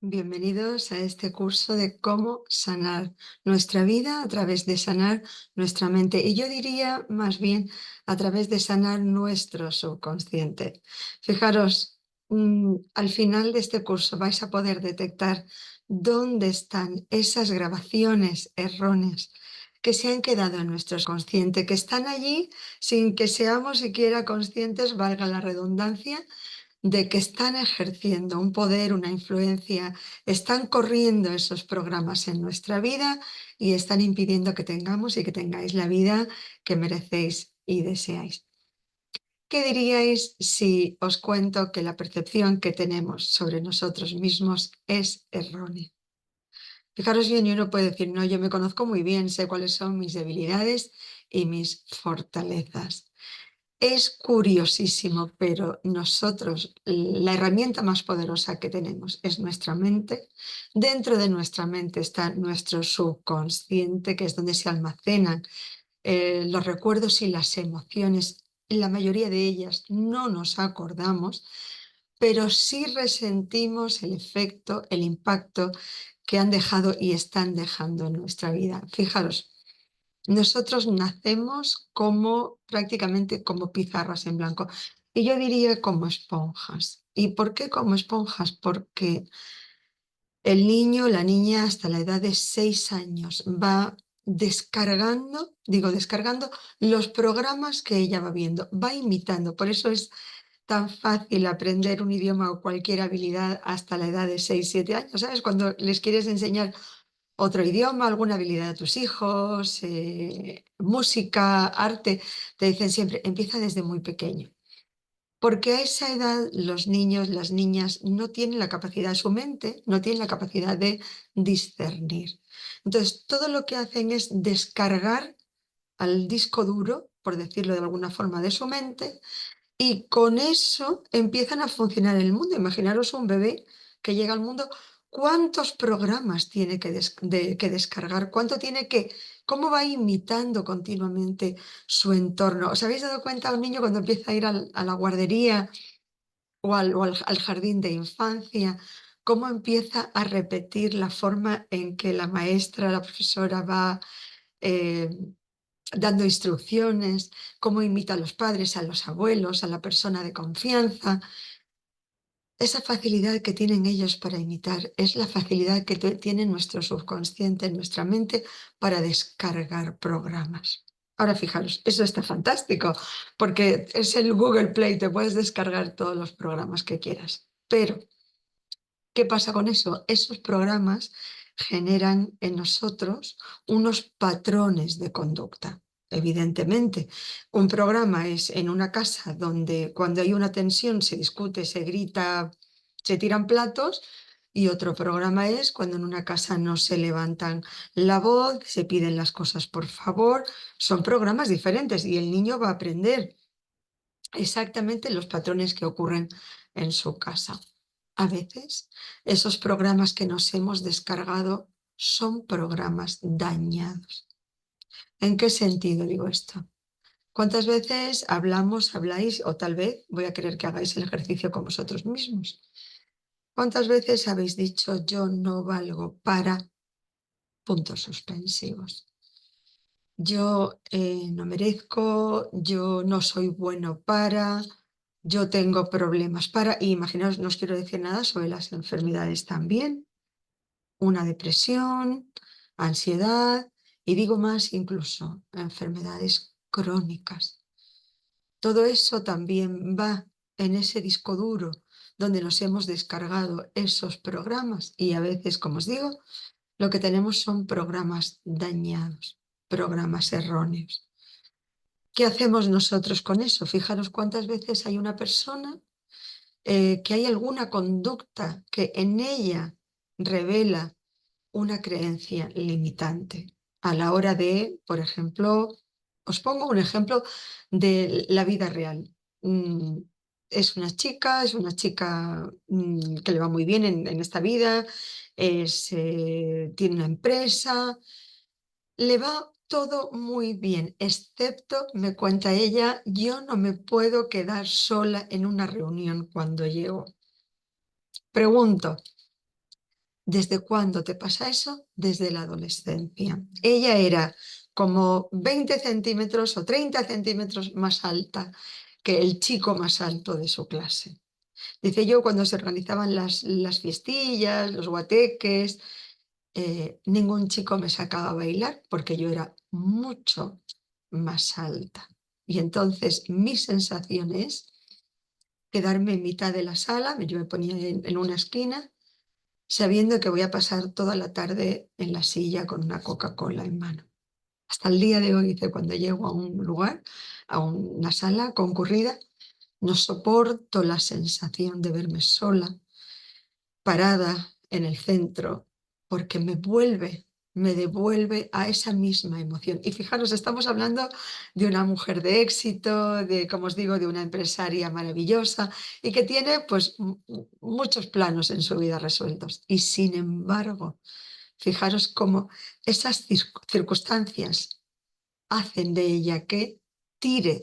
Bienvenidos a este curso de cómo sanar nuestra vida a través de sanar nuestra mente. Y yo diría más bien a través de sanar nuestro subconsciente. Fijaros, al final de este curso vais a poder detectar dónde están esas grabaciones erróneas que se han quedado en nuestro subconsciente, que están allí sin que seamos siquiera conscientes, valga la redundancia, de que están ejerciendo un poder, una influencia, están corriendo esos programas en nuestra vida y están impidiendo que tengamos y que tengáis la vida que merecéis y deseáis. ¿Qué diríais si os cuento que la percepción que tenemos sobre nosotros mismos es errónea? Fijaros bien, y uno puede decir, no, yo me conozco muy bien, sé cuáles son mis debilidades y mis fortalezas. Es curiosísimo, pero nosotros, la herramienta más poderosa que tenemos es nuestra mente. Dentro de nuestra mente está nuestro subconsciente, que es donde se almacenan los recuerdos y las emociones. La mayoría de ellas no nos acordamos, pero sí resentimos el efecto, el impacto que han dejado y están dejando en nuestra vida. Fijaros, nosotros nacemos como prácticamente como pizarras en blanco. Y yo diría como esponjas. ¿Y por qué como esponjas? Porque el niño, la niña, hasta la edad de 6 años va descargando, digo descargando, los programas que ella va viendo, va imitando. Por eso es tan fácil aprender un idioma o cualquier habilidad hasta la edad de 6, 7 años. ¿Sabes? Cuando les quieres enseñar otro idioma, alguna habilidad a tus hijos, música, arte, te dicen siempre, empieza desde muy pequeño. Porque a esa edad los niños, las niñas no tienen la capacidad, su mente no tiene la capacidad de discernir. Entonces, todo lo que hacen es descargar al disco duro, por decirlo de alguna forma, de su mente, y con eso empiezan a funcionar en el mundo. Imaginaros un bebé que llega al mundo, ¿cuántos programas tiene que descargar? ¿Cuánto tiene que, cómo va imitando continuamente su entorno? ¿Os habéis dado cuenta a un niño cuando empieza a ir a la guardería o al jardín de infancia, cómo empieza a repetir la forma en que la maestra, la profesora va eh, dando instrucciones, cómo imita a los padres, a los abuelos, a la persona de confianza? Esa facilidad que tienen ellos para imitar es la facilidad que tiene nuestro subconsciente, en nuestra mente, para descargar programas. Ahora fijaros, eso está fantástico, porque es el Google Play, te puedes descargar todos los programas que quieras. Pero, ¿qué pasa con eso? Esos programas generan en nosotros unos patrones de conducta. Evidentemente, un programa es en una casa donde cuando hay una tensión se discute, se grita, se tiran platos, y otro programa es cuando en una casa no se levantan la voz, se piden las cosas por favor. Son programas diferentes y el niño va a aprender exactamente los patrones que ocurren en su casa. A veces esos programas que nos hemos descargado son programas dañados. ¿En qué sentido digo esto? ¿Cuántas veces habláis, o tal vez voy a querer que hagáis el ejercicio con vosotros mismos? ¿Cuántas veces habéis dicho yo no valgo para puntos suspensivos? Yo no merezco, yo no soy bueno para, yo tengo problemas para, y imaginaos, no os quiero decir nada sobre las enfermedades también, una depresión, ansiedad, y digo más incluso, enfermedades crónicas. Todo eso también va en ese disco duro donde nos hemos descargado esos programas y a veces, como os digo, lo que tenemos son programas dañados, programas erróneos. ¿Qué hacemos nosotros con eso? Fijaros cuántas veces hay una persona que hay alguna conducta que en ella revela una creencia limitante a la hora de, por ejemplo, os pongo un ejemplo de la vida real. Mm, es una chica que le va muy bien en esta vida, tiene una empresa, le va todo muy bien, excepto, me cuenta ella, yo no me puedo quedar sola en una reunión cuando llego. Pregunto, ¿Desde cuándo te pasa eso? Desde la adolescencia. Ella era como 20 centímetros o 30 centímetros más alta que el chico más alto de su clase. Dice yo, cuando se organizaban las fiestillas, los guateques, ningún chico me sacaba a bailar porque yo era mucho más alta. Y entonces mi sensación es quedarme en mitad de la sala, yo me ponía en una esquina, sabiendo que voy a pasar toda la tarde en la silla con una Coca-Cola en mano. Hasta el día de hoy, dice, cuando llego a un lugar, a una sala concurrida, no soporto la sensación de verme sola, parada en el centro, porque me devuelve a esa misma emoción. Y fijaros, estamos hablando de una mujer de éxito, de, como os digo, de una empresaria maravillosa y que tiene pues muchos planos en su vida resueltos. Y sin embargo, fijaros cómo esas circunstancias hacen de ella que tire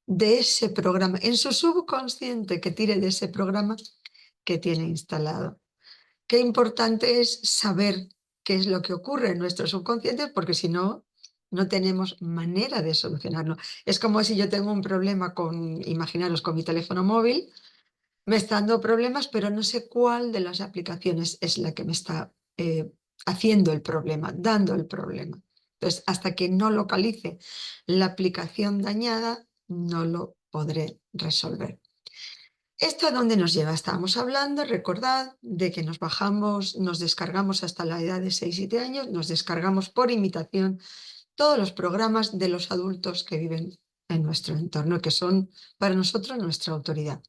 de ese programa, en su subconsciente, que tire de ese programa que tiene instalado. Qué importante es saber qué es lo que ocurre en nuestro subconsciente, porque si no, no tenemos manera de solucionarlo. Es como si yo tengo un problema con, imaginaros, con mi teléfono móvil, me está dando problemas, pero no sé cuál de las aplicaciones es la que me está haciendo el problema, dando el problema. Entonces, hasta que no localice la aplicación dañada, no lo podré resolver. ¿Esto a dónde nos lleva? Estábamos hablando, recordad, de que nos bajamos, nos descargamos hasta la edad de 6-7 años, nos descargamos por imitación todos los programas de los adultos que viven en nuestro entorno, que son para nosotros nuestra autoridad.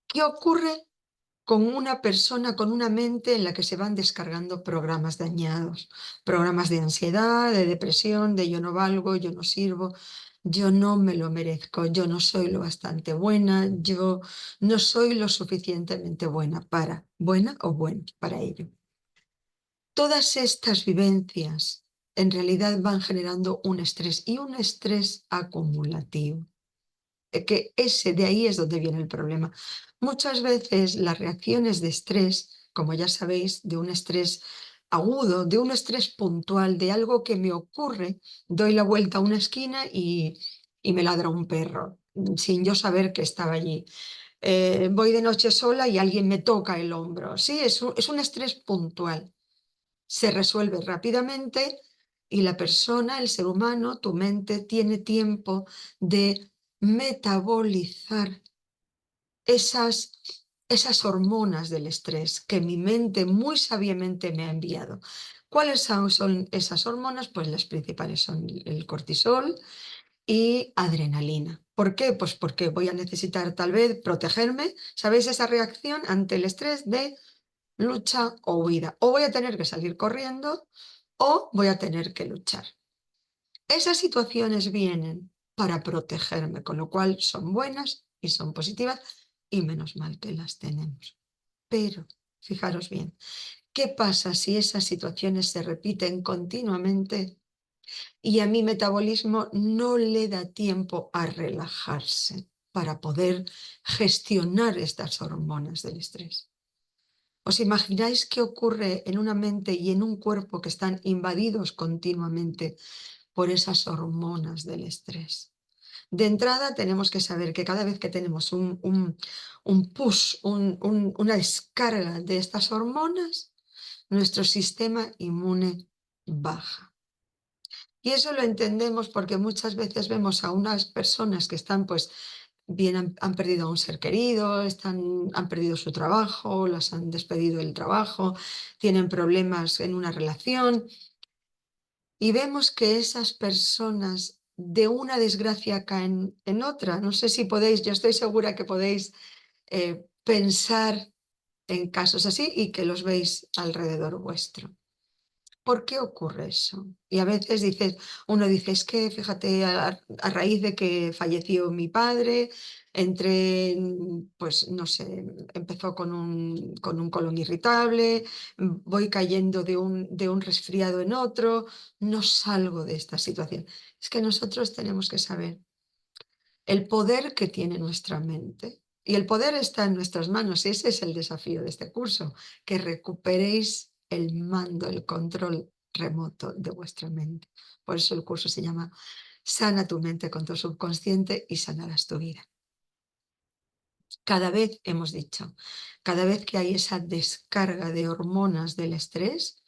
¿Qué ocurre con una persona, con una mente en la que se van descargando programas dañados? Programas de ansiedad, de depresión, de yo no valgo, yo no sirvo, yo no me lo merezco, yo no soy lo bastante buena, yo no soy lo suficientemente buena o bueno para ello. Todas estas vivencias en realidad van generando un estrés y un estrés acumulativo, que ese de ahí es donde viene el problema. Muchas veces las reacciones de estrés, como ya sabéis, de un estrés agudo, de un estrés puntual, de algo que me ocurre, doy la vuelta a una esquina y me ladra un perro, sin yo saber que estaba allí. Voy de noche sola y alguien me toca el hombro. Sí, es un estrés puntual. Se resuelve rápidamente y la persona, el ser humano, tu mente, tiene tiempo de metabolizar esas hormonas del estrés que mi mente muy sabiamente me ha enviado. ¿Cuáles son esas hormonas? Pues las principales son el cortisol y adrenalina. ¿Por qué? Pues porque voy a necesitar tal vez protegerme. ¿Sabéis esa reacción ante el estrés de lucha o huida? O voy a tener que salir corriendo o voy a tener que luchar. Esas situaciones vienen para protegerme, con lo cual son buenas y son positivas y menos mal que las tenemos. Pero, fijaros bien, ¿qué pasa si esas situaciones se repiten continuamente y a mi metabolismo no le da tiempo a relajarse para poder gestionar estas hormonas del estrés? ¿Os imagináis qué ocurre en una mente y en un cuerpo que están invadidos continuamente por esas hormonas del estrés? De entrada tenemos que saber que cada vez que tenemos un push, una descarga de estas hormonas, nuestro sistema inmune baja. Y eso lo entendemos porque muchas veces vemos a unas personas que están, pues, bien han perdido a un ser querido, han perdido su trabajo, las han despedido del trabajo, tienen problemas en una relación y vemos que esas personas de una desgracia caen en otra. No sé si podéis, yo estoy segura que podéis pensar en casos así y que los veis alrededor vuestro. ¿Por qué ocurre eso? Y a veces uno dice, es que fíjate, a raíz de que falleció mi padre, pues no sé, empezó con un colon irritable, voy cayendo de un resfriado en otro, no salgo de esta situación. Es que nosotros tenemos que saber el poder que tiene nuestra mente Y el poder está en nuestras manos. Y ese es el desafío de este curso, que recuperéis el mando, el control remoto de vuestra mente. Por eso el curso se llama Sana tu mente con tu subconsciente y sanarás tu vida. Cada vez, hemos dicho, cada vez que hay esa descarga de hormonas del estrés,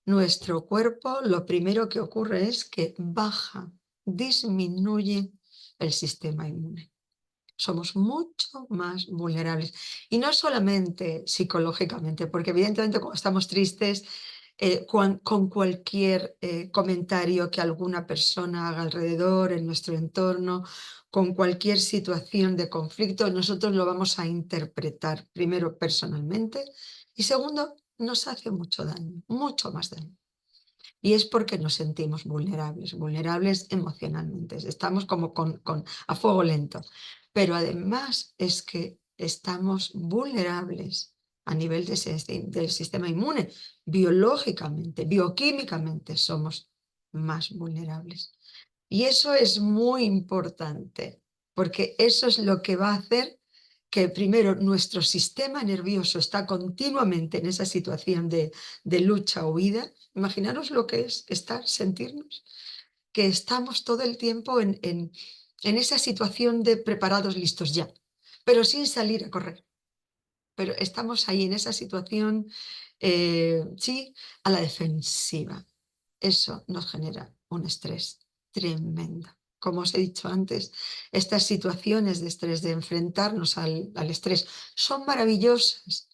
nuestro cuerpo lo primero que ocurre es que baja, disminuye el sistema inmune. Somos mucho más vulnerables. Y no solamente psicológicamente, porque evidentemente cuando estamos tristes, con cualquier comentario que alguna persona haga alrededor, en nuestro entorno, con cualquier situación de conflicto, nosotros lo vamos a interpretar primero personalmente y segundo, nos hace mucho daño, mucho más daño. Y es porque nos sentimos vulnerables, vulnerables emocionalmente. Estamos como a fuego lento. Pero además es que estamos vulnerables a nivel del sistema inmune. Biológicamente, bioquímicamente somos más vulnerables. Y eso es muy importante, porque eso es lo que va a hacer que primero nuestro sistema nervioso está continuamente en esa situación de lucha o huida. Imaginaros lo que es estar, sentirnos, que estamos todo el tiempo en esa situación de preparados, listos ya, pero sin salir a correr. Pero estamos ahí en esa situación, sí, a la defensiva. Eso nos genera un estrés tremendo. Como os he dicho antes, estas situaciones de estrés, de enfrentarnos al estrés, son maravillosas.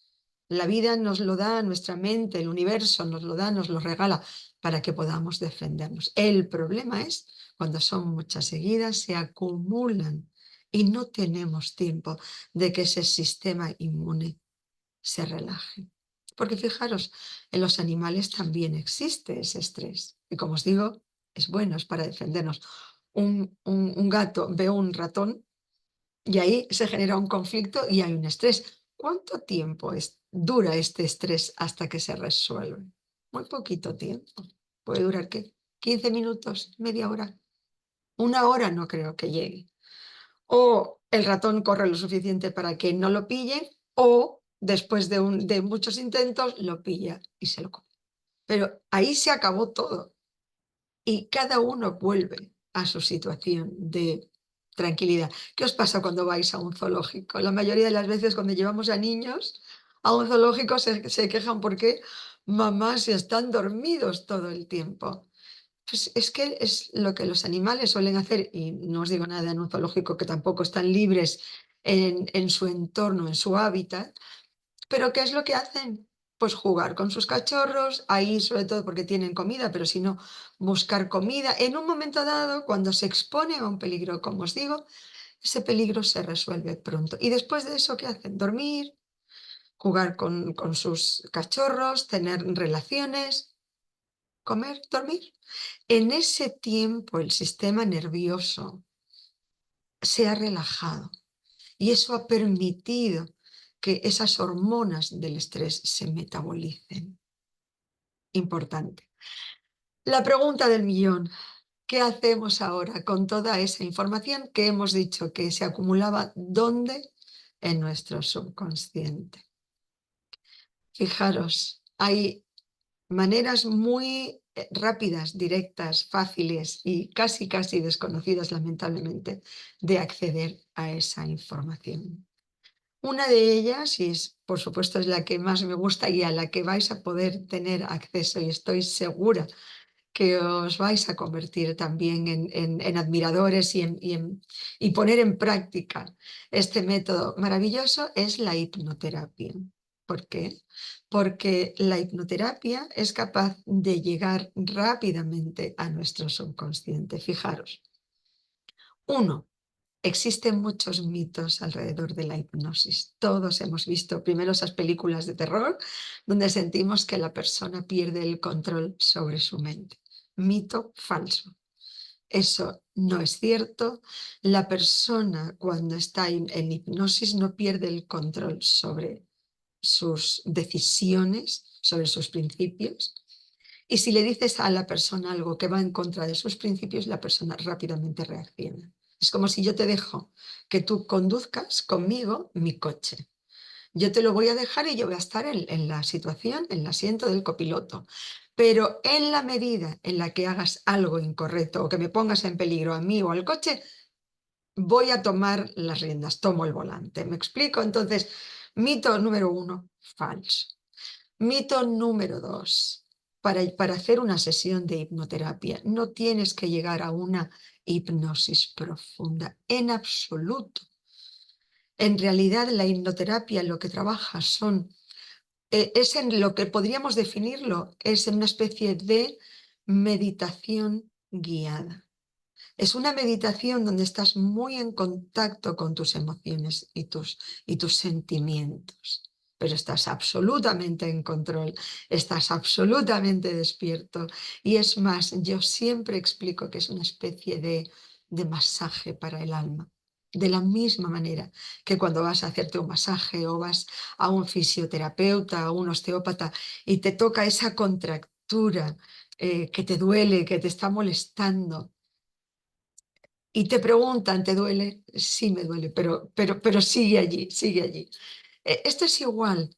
La vida nos lo da, nuestra mente, el universo nos lo da, nos lo regala para que podamos defendernos. El problema es cuando son muchas seguidas, se acumulan y no tenemos tiempo de que ese sistema inmune se relaje. Porque fijaros, en los animales también existe ese estrés. Y como os digo, es bueno, es para defendernos. Un gato ve un ratón y ahí se genera un conflicto y hay un estrés. ¿Cuánto tiempo dura este estrés hasta que se resuelve? Muy poquito tiempo. ¿Puede durar qué? ¿15 minutos? ¿Media hora? Una hora no creo que llegue. O el ratón corre lo suficiente para que no lo pille, o después de muchos intentos lo pilla y se lo come. Pero ahí se acabó todo y cada uno vuelve a su situación de tranquilidad. ¿Qué os pasa cuando vais a un zoológico? La mayoría de las veces cuando llevamos a niños a un zoológico se quejan porque mamás están dormidos todo el tiempo. Pues es que es lo que los animales suelen hacer, y no os digo nada en un zoológico que tampoco están libres en su entorno, en su hábitat, pero ¿qué es lo que hacen? Pues jugar con sus cachorros, ahí sobre todo porque tienen comida, pero si no, buscar comida. En un momento dado, cuando se expone a un peligro, como os digo, ese peligro se resuelve pronto. Y después de eso, ¿qué hacen? Dormir, jugar con sus cachorros, tener relaciones, comer, dormir. En ese tiempo el sistema nervioso se ha relajado y eso ha permitido que esas hormonas del estrés se metabolicen. Importante. La pregunta del millón: ¿qué hacemos ahora con toda esa información que hemos dicho que se acumulaba? ¿Dónde? En nuestro subconsciente. Fijaros, hay maneras muy rápidas, directas, fáciles y casi desconocidas, lamentablemente, de acceder a esa información. Una de ellas, y por supuesto es la que más me gusta y a la que vais a poder tener acceso, y estoy segura que os vais a convertir también en admiradores y poner en práctica este método maravilloso, es la hipnoterapia. ¿Por qué? Porque la hipnoterapia es capaz de llegar rápidamente a nuestro subconsciente. Fijaros, uno, existen muchos mitos alrededor de la hipnosis. Todos hemos visto primero esas películas de terror donde sentimos que la persona pierde el control sobre su mente. Mito falso. Eso no es cierto. La persona cuando está en hipnosis no pierde el control sobre sus decisiones, sobre sus principios. Y si le dices a la persona algo que va en contra de sus principios, la persona rápidamente reacciona. Es como si yo te dejo que tú conduzcas conmigo mi coche. Yo te lo voy a dejar y yo voy a estar en la situación, en el asiento del copiloto. Pero en la medida en la que hagas algo incorrecto o que me pongas en peligro a mí o al coche, voy a tomar las riendas, tomo el volante. ¿Me explico? Entonces, mito número uno, falso. Mito número dos, para hacer una sesión de hipnoterapia no tienes que llegar a una hipnosis profunda, en absoluto. En realidad, la hipnoterapia lo que trabaja es en lo que podríamos definirlo, es en una especie de meditación guiada. Es una meditación donde estás muy en contacto con tus emociones y tus sentimientos, pero estás absolutamente en control, estás absolutamente despierto. Y es más, yo siempre explico que es una especie de masaje para el alma. De la misma manera que cuando vas a hacerte un masaje o vas a un fisioterapeuta, a un osteópata y te toca esa contractura que te duele, que te está molestando y te preguntan, ¿te duele? Sí me duele, pero sigue allí, sigue allí. Esto es igual.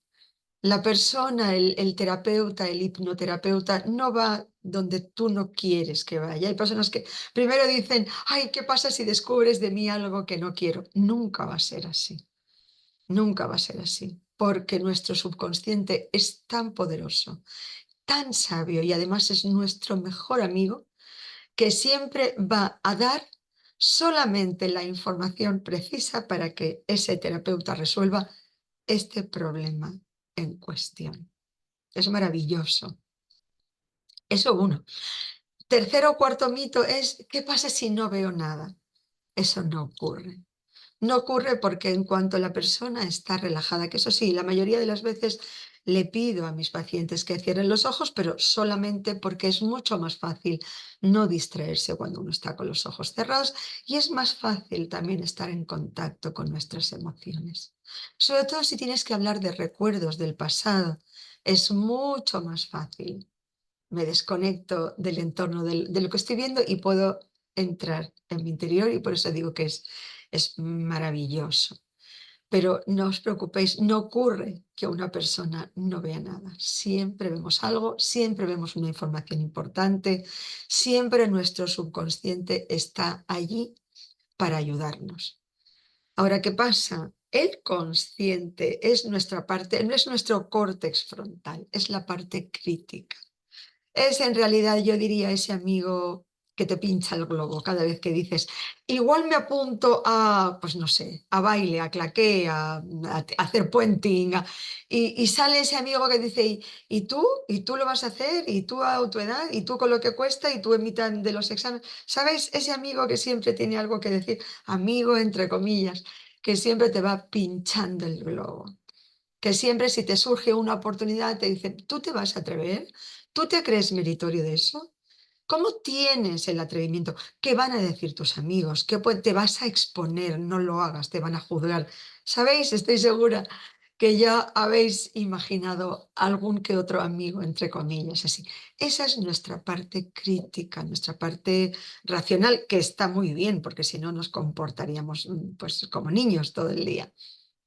La persona, el terapeuta, el hipnoterapeuta, no va donde tú no quieres que vaya. Hay personas que primero dicen, ay, ¿qué pasa si descubres de mí algo que no quiero? Nunca va a ser así, nunca va a ser así, porque nuestro subconsciente es tan poderoso, tan sabio y además es nuestro mejor amigo que siempre va a dar solamente la información precisa para que ese terapeuta resuelva este problema en cuestión. Es maravilloso. Eso uno. Tercero o cuarto mito es, ¿qué pasa si no veo nada? Eso no ocurre. No ocurre porque en cuanto la persona está relajada, que eso sí, la mayoría de las veces le pido a mis pacientes que cierren los ojos, pero solamente porque es mucho más fácil no distraerse cuando uno está con los ojos cerrados y es más fácil también estar en contacto con nuestras emociones. Sobre todo si tienes que hablar de recuerdos del pasado, es mucho más fácil. Me desconecto del entorno de lo que estoy viendo y puedo entrar en mi interior y por eso digo que es maravilloso. Pero no os preocupéis, no ocurre que una persona no vea nada. Siempre vemos algo, siempre vemos una información importante, siempre nuestro subconsciente está allí para ayudarnos. Ahora, ¿qué pasa? El consciente es nuestra parte, no es nuestro córtex frontal, es la parte crítica. Es en realidad, yo diría, ese amigo que te pincha el globo cada vez que dices, igual me apunto a, pues no sé, a baile, a claqué, a hacer puenting, y sale ese amigo que dice, ¿y tú? ¿Y tú lo vas a hacer? ¿Y tú a tu edad? ¿Y tú con lo que cuesta? ¿Y tú en mitad de los exámenes? ¿Sabes? Ese amigo que siempre tiene algo que decir, amigo entre comillas, que siempre te va pinchando el globo, que siempre si te surge una oportunidad te dicen, ¿tú te vas a atrever? ¿Tú te crees meritorio de eso? ¿Cómo tienes el atrevimiento? ¿Qué van a decir tus amigos? Te vas a exponer? No lo hagas, te van a juzgar. ¿Sabéis? Estoy segura que ya habéis imaginado algún que otro amigo, entre comillas, así. Esa es nuestra parte crítica, nuestra parte racional, que está muy bien, porque si no nos comportaríamos pues como niños todo el día.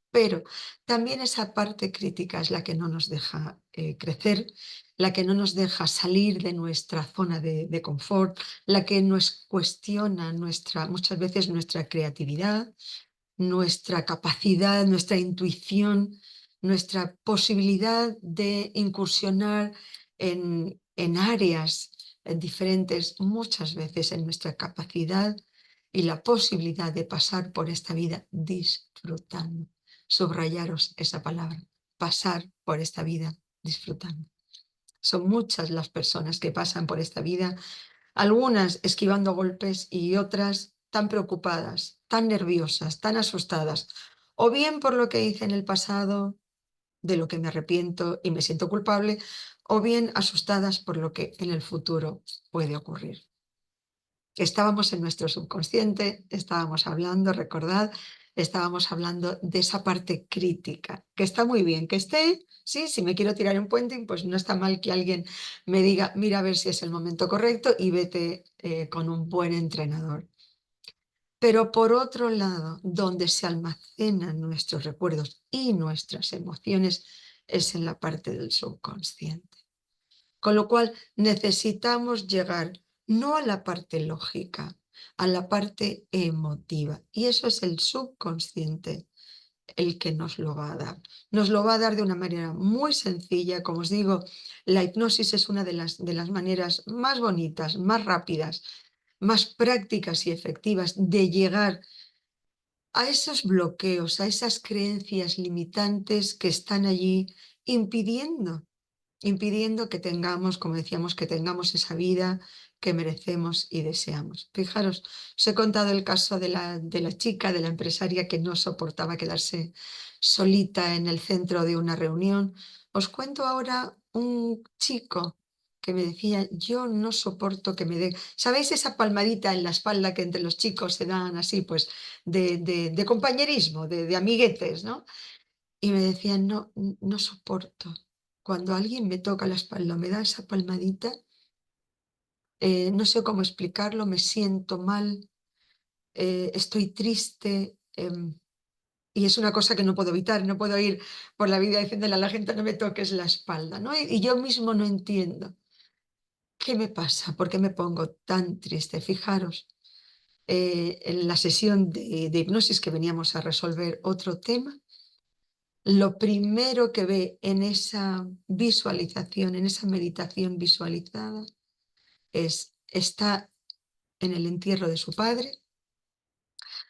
Pero también esa parte crítica es la que no nos deja crecer, la que no nos deja salir de nuestra zona de confort, la que nos cuestiona muchas veces nuestra creatividad, nuestra capacidad, nuestra intuición, nuestra posibilidad de incursionar en áreas diferentes, muchas veces en nuestra capacidad y la posibilidad de pasar por esta vida disfrutando. Subrayaros esa palabra, pasar por esta vida disfrutando. Son muchas las personas que pasan por esta vida, algunas esquivando golpes y otras tan preocupadas, tan nerviosas, tan asustadas, o bien por lo que hice en el pasado, de lo que me arrepiento y me siento culpable, o bien asustadas por lo que en el futuro puede ocurrir. Estábamos en nuestro subconsciente, estábamos hablando, recordad, estábamos hablando de esa parte crítica, que está muy bien, que esté, sí, si me quiero tirar un puente, pues no está mal que alguien me diga, mira a ver si es el momento correcto y vete con un buen entrenador. Pero por otro lado, donde se almacenan nuestros recuerdos y nuestras emociones es en la parte del subconsciente. Con lo cual necesitamos llegar no a la parte lógica, a la parte emotiva. Y eso es el subconsciente el que nos lo va a dar. Nos lo va a dar de una manera muy sencilla. Como os digo, la hipnosis es una de las maneras más bonitas, más rápidas, más prácticas y efectivas de llegar a esos bloqueos, a esas creencias limitantes que están allí impidiendo que tengamos, como decíamos, que tengamos esa vida que merecemos y deseamos. Fijaros, os he contado el caso de la chica, de la empresaria que no soportaba quedarse solita en el centro de una reunión. Os cuento ahora un chico que me decía, yo no soporto que me den, ¿sabéis esa palmadita en la espalda que entre los chicos se dan así, pues, de compañerismo, de amiguetes, ¿no? Y me decía, no, no soporto. Cuando alguien me toca la espalda, me da esa palmadita, no sé cómo explicarlo, me siento mal, estoy triste, y es una cosa que no puedo evitar, no puedo ir por la vida diciéndole a la gente no me toques la espalda, ¿no? Y yo mismo no entiendo qué me pasa, por qué me pongo tan triste. Fijaros, en la sesión de hipnosis que veníamos a resolver otro tema, lo primero que ve en esa visualización, en esa meditación visualizada, está en el entierro de su padre.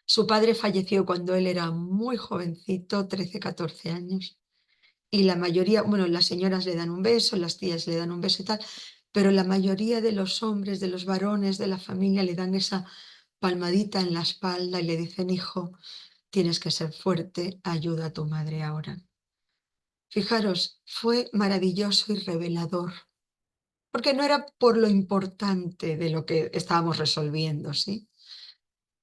Su padre falleció cuando él era muy jovencito, 13, 14 años, y la mayoría, bueno, las señoras le dan un beso, las tías le dan un beso y tal, pero la mayoría de los hombres, de los varones de la familia le dan esa palmadita en la espalda y le dicen, hijo, tienes que ser fuerte, ayuda a tu madre ahora. Fijaros, fue maravilloso y revelador, porque no era por lo importante de lo que estábamos resolviendo, ¿sí?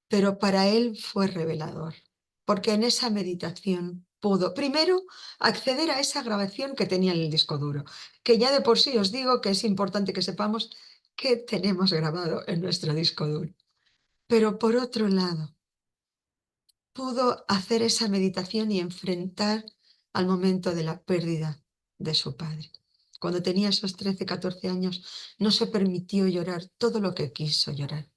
Pero para él fue revelador, porque en esa meditación pudo, primero, acceder a esa grabación que tenía en el disco duro, que ya de por sí os digo que es importante que sepamos qué tenemos grabado en nuestro disco duro. Pero por otro lado, pudo hacer esa meditación y enfrentar al momento de la pérdida de su padre. Cuando tenía esos 13, 14 años, no se permitió llorar todo lo que quiso llorar.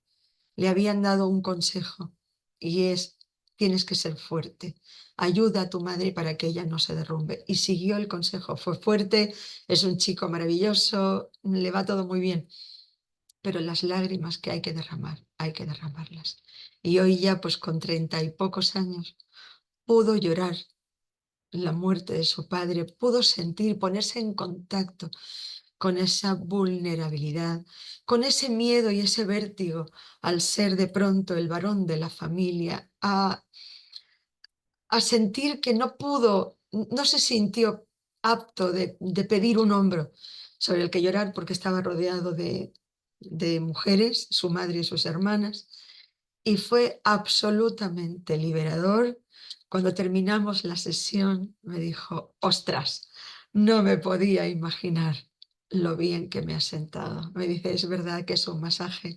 Le habían dado un consejo y es, tienes que ser fuerte, ayuda a tu madre para que ella no se derrumbe. Y siguió el consejo, fue fuerte, es un chico maravilloso, le va todo muy bien, pero las lágrimas que hay que derramarlas. Y hoy ya, pues con 30 y pocos años, pudo llorar la muerte de su padre, pudo sentir, ponerse en contacto con esa vulnerabilidad, con ese miedo y ese vértigo al ser de pronto el varón de la familia, a sentir que no pudo, no se sintió apto de pedir un hombro sobre el que llorar porque estaba rodeado de mujeres, su madre y sus hermanas, y fue absolutamente liberador. Cuando terminamos la sesión me dijo, ostras, no me podía imaginar lo bien que me ha sentado. Me dice, es verdad que es un masaje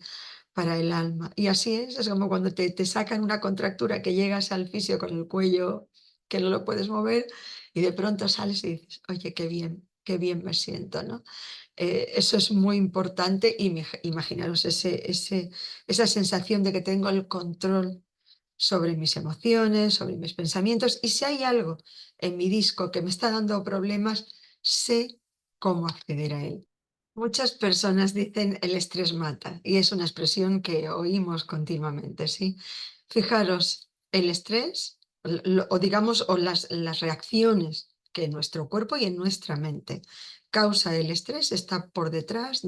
para el alma. Y así es como cuando te sacan una contractura que llegas al fisio con el cuello que no lo puedes mover y de pronto sales y dices, oye, qué bien me siento, ¿no? Eso es muy importante y imaginaros esa sensación de que tengo el control sobre mis emociones, sobre mis pensamientos y si hay algo en mi disco que me está dando problemas, sé cómo acceder a él. Muchas personas dicen el estrés mata y es una expresión que oímos continuamente, ¿sí? Fijaros, el estrés o digamos o las reacciones que en nuestro cuerpo y en nuestra mente causa el estrés está por detrás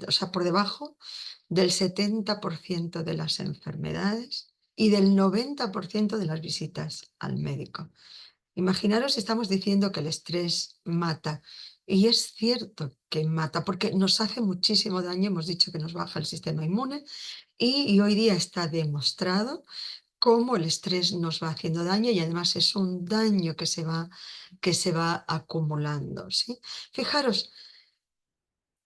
o sea, por debajo del 70% de las enfermedades y del 90% de las visitas al médico. Imaginaros, estamos diciendo que el estrés mata. Y es cierto que mata, porque nos hace muchísimo daño. Hemos dicho que nos baja el sistema inmune y hoy día está demostrado cómo el estrés nos va haciendo daño y además es un daño que se va acumulando, ¿sí? Fijaros,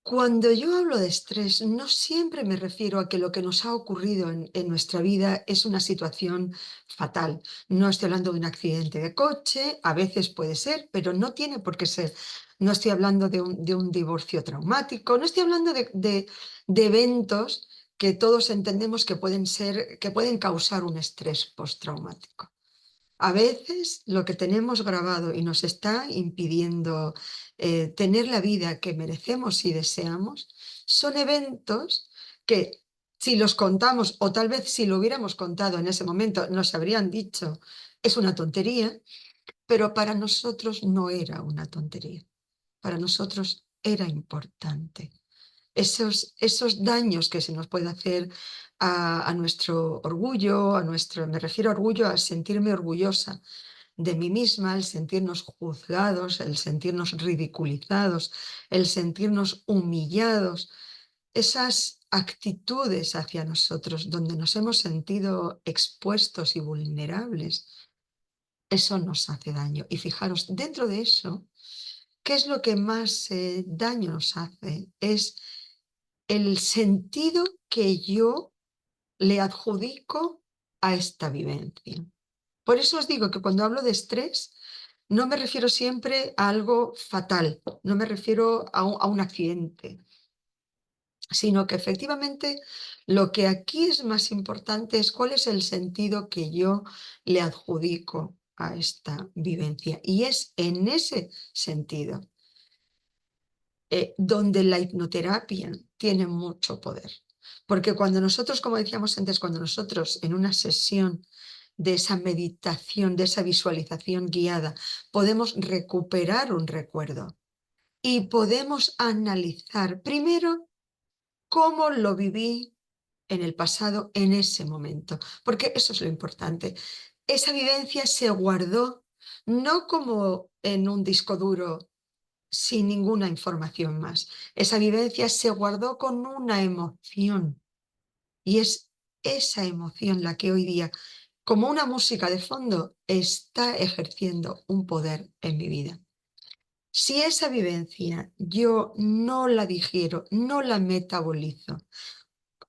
Cuando yo hablo de estrés, no siempre me refiero a que lo que nos ha ocurrido en nuestra vida es una situación fatal. No estoy hablando de un accidente de coche, a veces puede ser, pero no tiene por qué ser. No estoy hablando de un divorcio traumático, no estoy hablando de eventos que todos entendemos que pueden ser, que pueden causar un estrés postraumático. A veces lo que tenemos grabado y nos está impidiendo tener la vida que merecemos y deseamos son eventos que si los contamos o tal vez si lo hubiéramos contado en ese momento nos habrían dicho es una tontería, pero para nosotros no era una tontería, para nosotros era importante. Esos daños que se nos puede hacer a nuestro orgullo, me refiero a orgullo, a sentirme orgullosa de mí misma, el sentirnos juzgados, el sentirnos ridiculizados, el sentirnos humillados, esas actitudes hacia nosotros donde nos hemos sentido expuestos y vulnerables, eso nos hace daño. Y fijaros, dentro de eso, ¿qué es lo que más daño nos hace? Es el sentido que yo le adjudico a esta vivencia. Por eso os digo que cuando hablo de estrés, no me refiero siempre a algo fatal, no me refiero a un accidente, sino que efectivamente lo que aquí es más importante es cuál es el sentido que yo le adjudico a esta vivencia. Y es en ese sentido donde la hipnoterapia tiene mucho poder. Porque cuando nosotros, como decíamos antes, cuando nosotros en una sesión de esa meditación, de esa visualización guiada, podemos recuperar un recuerdo y podemos analizar primero cómo lo viví en el pasado, en ese momento, porque eso es lo importante. Esa vivencia se guardó no como en un disco duro sin ninguna información más. Esa vivencia se guardó con una emoción y es esa emoción la que hoy día, como una música de fondo, está ejerciendo un poder en mi vida. Si esa vivencia yo no la digiero, no la metabolizo,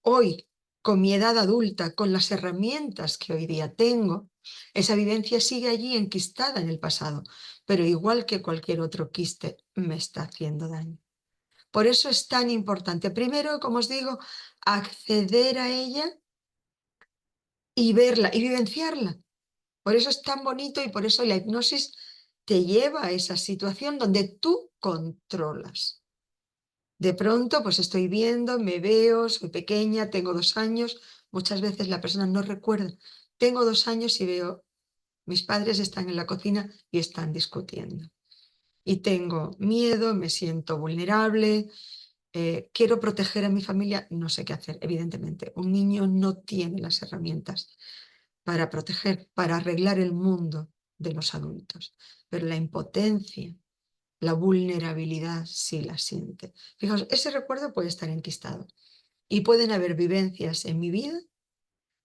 hoy, con mi edad adulta, con las herramientas que hoy día tengo, esa vivencia sigue allí enquistada en el pasado, pero igual que cualquier otro quiste, me está haciendo daño. Por eso es tan importante, primero, como os digo, acceder a ella y verla y vivenciarla. Por eso es tan bonito y por eso la hipnosis te lleva a esa situación donde tú controlas. De pronto, pues estoy viendo, me veo, soy pequeña, tengo 2 años. Muchas veces la persona no recuerda. Tengo 2 años y veo, mis padres están en la cocina y están discutiendo. Y tengo miedo, me siento vulnerable, quiero proteger a mi familia, no sé qué hacer, evidentemente. Un niño no tiene las herramientas para proteger, para arreglar el mundo de los adultos, pero la impotencia, la vulnerabilidad sí la siente. Fijaos, ese recuerdo puede estar enquistado y pueden haber vivencias en mi vida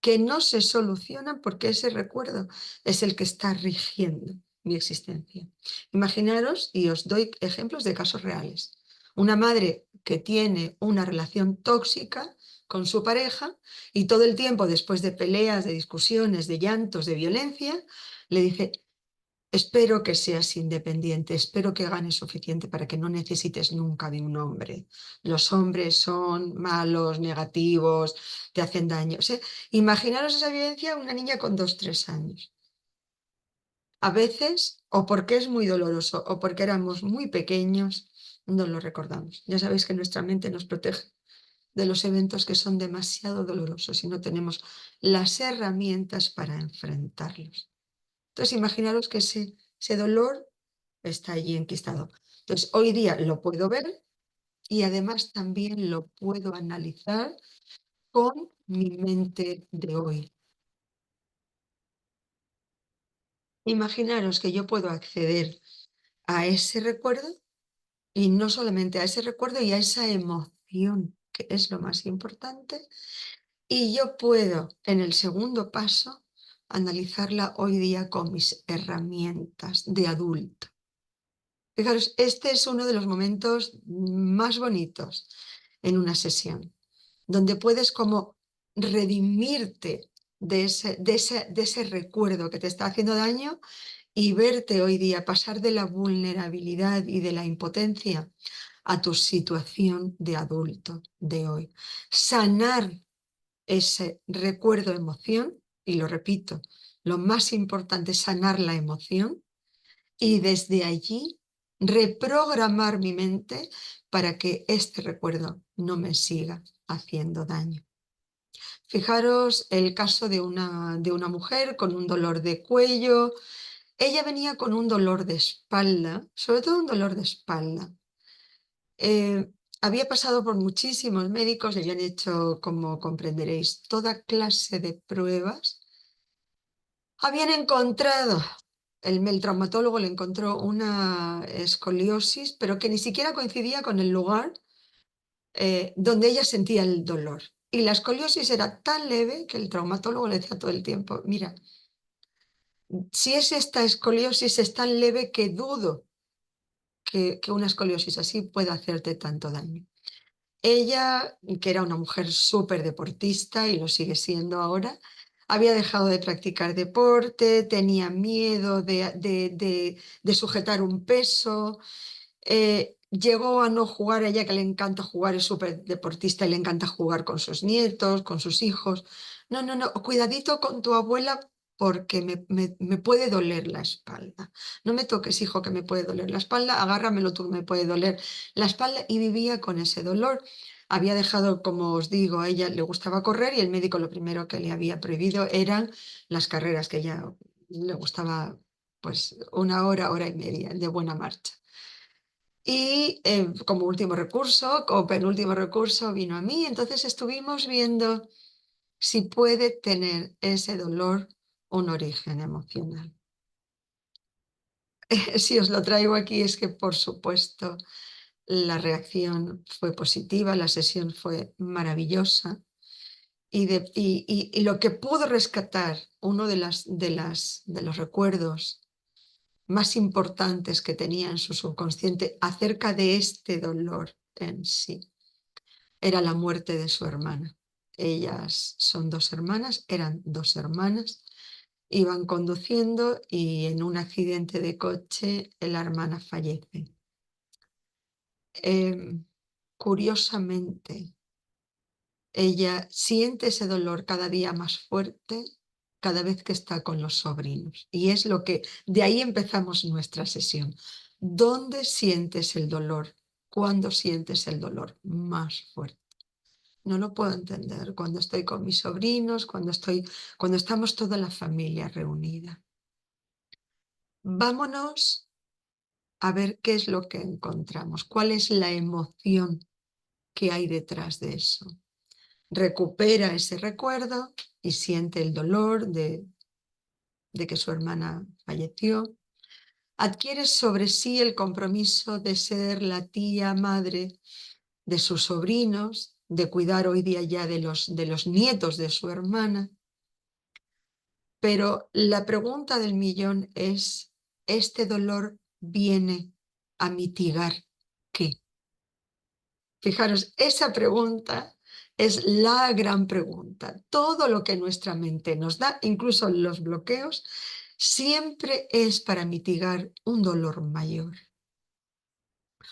que no se solucionan porque ese recuerdo es el que está rigiendo mi existencia. Imaginaros, y os doy ejemplos de casos reales, una madre que tiene una relación tóxica con su pareja y todo el tiempo después de peleas, de discusiones, de llantos, de violencia, le dice, espero que seas independiente, espero que ganes suficiente para que no necesites nunca de un hombre. Los hombres son malos, negativos, te hacen daño. O sea, imaginaros esa vivencia de una niña con 2, 3 años. A veces, o porque es muy doloroso o porque éramos muy pequeños, no lo recordamos. Ya sabéis que nuestra mente nos protege de los eventos que son demasiado dolorosos y no tenemos las herramientas para enfrentarlos. Entonces, imaginaros que ese dolor está allí enquistado. Entonces, hoy día lo puedo ver y además también lo puedo analizar con mi mente de hoy. Imaginaros que yo puedo acceder a ese recuerdo y no solamente a ese recuerdo y a esa emoción, que es lo más importante, y yo puedo, en el segundo paso, analizarla hoy día con mis herramientas de adulto. Fijaros, este es uno de los momentos más bonitos en una sesión, donde puedes como redimirte de ese recuerdo que te está haciendo daño y verte hoy día, pasar de la vulnerabilidad y de la impotencia a tu situación de adulto de hoy. Sanar ese recuerdo, emoción, y lo repito, lo más importante es sanar la emoción y desde allí reprogramar mi mente para que este recuerdo no me siga haciendo daño. Fijaros el caso de una mujer con un dolor de cuello. Ella venía con un dolor de espalda, sobre todo un dolor de espalda. Había pasado por muchísimos médicos, le habían hecho, como comprenderéis, toda clase de pruebas. Habían encontrado, el traumatólogo le encontró una escoliosis, pero que ni siquiera coincidía con el lugar donde ella sentía el dolor. Y la escoliosis era tan leve que el traumatólogo le decía todo el tiempo, mira, si es esta escoliosis es tan leve que dudo que una escoliosis así pueda hacerte tanto daño. Ella, que era una mujer súper deportista y lo sigue siendo ahora, había dejado de practicar deporte, tenía miedo de sujetar un peso, llegó a no jugar, a ella que le encanta jugar, es súper deportista y le encanta jugar con sus nietos, con sus hijos. No, no, no, cuidadito con tu abuela porque me puede doler la espalda. No me toques, hijo, que me puede doler la espalda, agárramelo tú que me puede doler la espalda. Y vivía con ese dolor. Había dejado, como os digo, a ella le gustaba correr y el médico lo primero que le había prohibido eran las carreras, que ella le gustaba pues 1 hora, hora y media de buena marcha. Y como último recurso, o penúltimo recurso, vino a mí. Entonces estuvimos viendo si puede tener ese dolor un origen emocional. Si os lo traigo aquí es que, por supuesto, la reacción fue positiva, la sesión fue maravillosa y lo que pudo rescatar, uno de los recuerdos más importantes que tenía en su subconsciente acerca de este dolor en sí, era la muerte de su hermana. Ellas son 2 hermanas, eran 2 hermanas, iban conduciendo y en un accidente de coche la hermana fallece. Curiosamente, ella siente ese dolor cada día más fuerte cada vez que está con los sobrinos. Y es lo que, de ahí empezamos nuestra sesión. ¿Dónde sientes el dolor? ¿Cuándo sientes el dolor más fuerte? No lo puedo entender. Cuando estoy con mis sobrinos, cuando estamos toda la familia reunida. Vámonos a ver qué es lo que encontramos, cuál es la emoción que hay detrás de eso. Recupera ese recuerdo y siente el dolor de que su hermana falleció. Adquiere sobre sí el compromiso de ser la tía madre de sus sobrinos, de cuidar hoy día ya de los nietos de su hermana. Pero la pregunta del millón es, ¿este dolor viene a mitigar qué? Fijaros, esa pregunta es la gran pregunta. Todo lo que nuestra mente nos da, incluso los bloqueos, siempre es para mitigar un dolor mayor.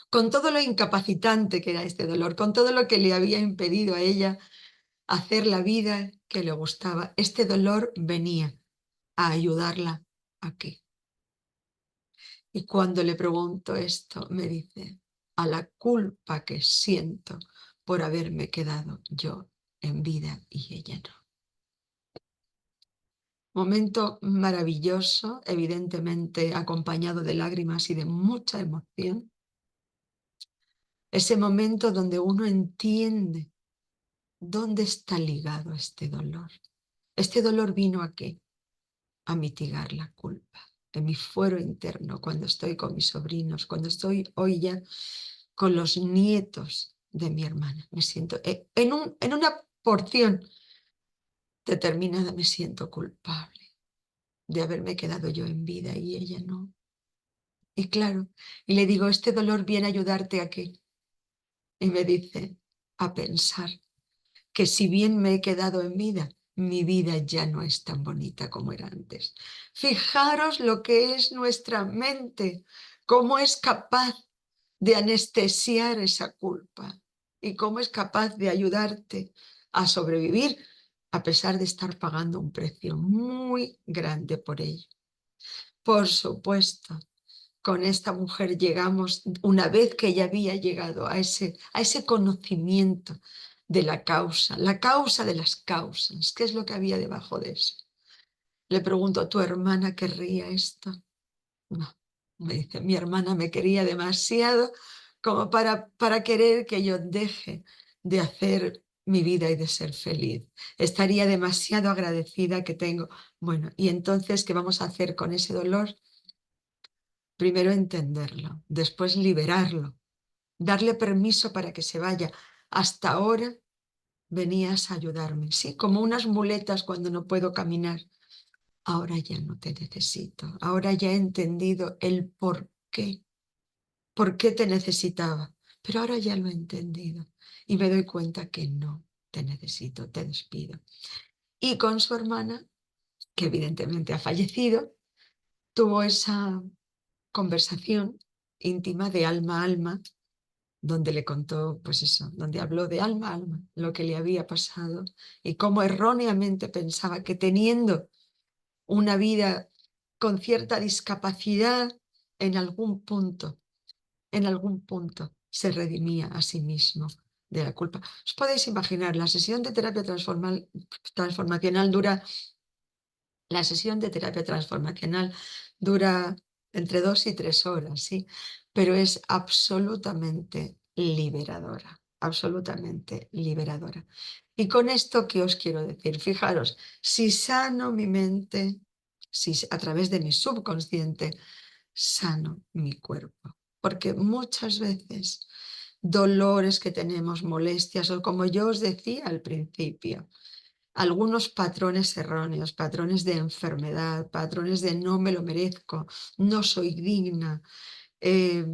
Con todo lo incapacitante que era este dolor, con todo lo que le había impedido a ella hacer la vida que le gustaba, este dolor venía a ayudarla a qué. Y cuando le pregunto esto, me dice, a la culpa que siento por haberme quedado yo en vida y ella no. Momento maravilloso, evidentemente acompañado de lágrimas y de mucha emoción. Ese momento donde uno entiende dónde está ligado este dolor. Este dolor vino ¿a qué? A mitigar la culpa. En mi fuero interno, cuando estoy con mis sobrinos, cuando estoy hoy ya con los nietos de mi hermana, me siento, en una porción determinada me siento culpable de haberme quedado yo en vida y ella no. Y claro, y le digo, ¿este dolor viene a ayudarte a qué? Y me dice, a pensar que si bien me he quedado en vida, mi vida ya no es tan bonita como era antes. Fijaros lo que es nuestra mente, cómo es capaz de anestesiar esa culpa y cómo es capaz de ayudarte a sobrevivir a pesar de estar pagando un precio muy grande por ello. Por supuesto, con esta mujer llegamos, una vez que ella había llegado a ese conocimiento de la causa de las causas, ¿qué es lo que había debajo de eso? Le pregunto, ¿tu hermana querría esto? No, me dice, mi hermana me quería demasiado como para querer que yo deje de hacer mi vida y de ser feliz. Estaría demasiado agradecida que tengo. Bueno, y entonces, ¿qué vamos a hacer con ese dolor? Primero entenderlo, después liberarlo, darle permiso para que se vaya. Hasta ahora venías a ayudarme, sí, como unas muletas cuando no puedo caminar. Ahora ya no te necesito, ahora ya he entendido el por qué te necesitaba, pero ahora ya lo he entendido y me doy cuenta que no te necesito, te despido. Y con su hermana, que evidentemente ha fallecido, tuvo esa conversación íntima de alma a alma, donde le contó, pues eso, donde habló de alma a alma lo que le había pasado y cómo erróneamente pensaba que teniendo una vida con cierta discapacidad, en algún punto, en algún punto se redimía a sí mismo de la culpa. Os podéis imaginar, la sesión de terapia transformacional dura, la sesión de terapia transformacional dura entre 2 y 3 horas, ¿sí? Pero es absolutamente liberadora, absolutamente liberadora. Y con esto, ¿qué os quiero decir? Fijaros, si sano mi mente, si a través de mi subconsciente, sano mi cuerpo. Porque muchas veces dolores que tenemos, molestias, o como yo os decía al principio, algunos patrones erróneos, patrones de enfermedad, patrones de no me lo merezco, no soy digna, eh,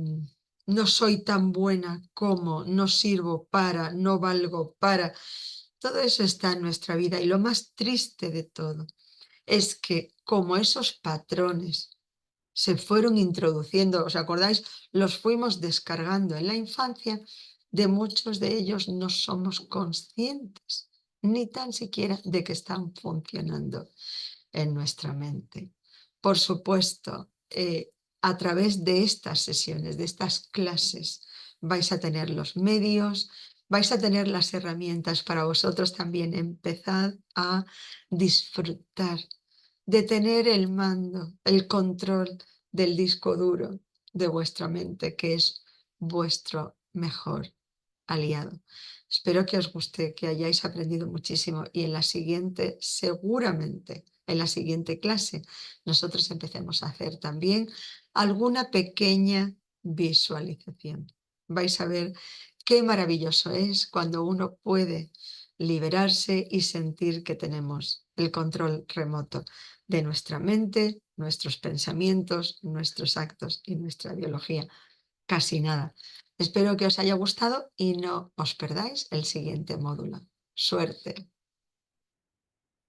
no soy tan buena como, no sirvo para, no valgo para. Todo eso está en nuestra vida y lo más triste de todo es que como esos patrones se fueron introduciendo, ¿os acordáis? Los fuimos descargando en la infancia, de muchos de ellos no somos conscientes, ni tan siquiera de que están funcionando en nuestra mente. Por supuesto, a través de estas sesiones, de estas clases, vais a tener los medios, vais a tener las herramientas para vosotros también. Empezad a disfrutar de tener el mando, el control del disco duro de vuestra mente, que es vuestro mejor aliado. Espero que os guste, que hayáis aprendido muchísimo y en la siguiente, seguramente, en la siguiente clase, nosotros empecemos a hacer también alguna pequeña visualización. Vais a ver qué maravilloso es cuando uno puede liberarse y sentir que tenemos el control remoto de nuestra mente, nuestros pensamientos, nuestros actos y nuestra biología. Casi nada. Espero que os haya gustado y no os perdáis el siguiente módulo. Suerte.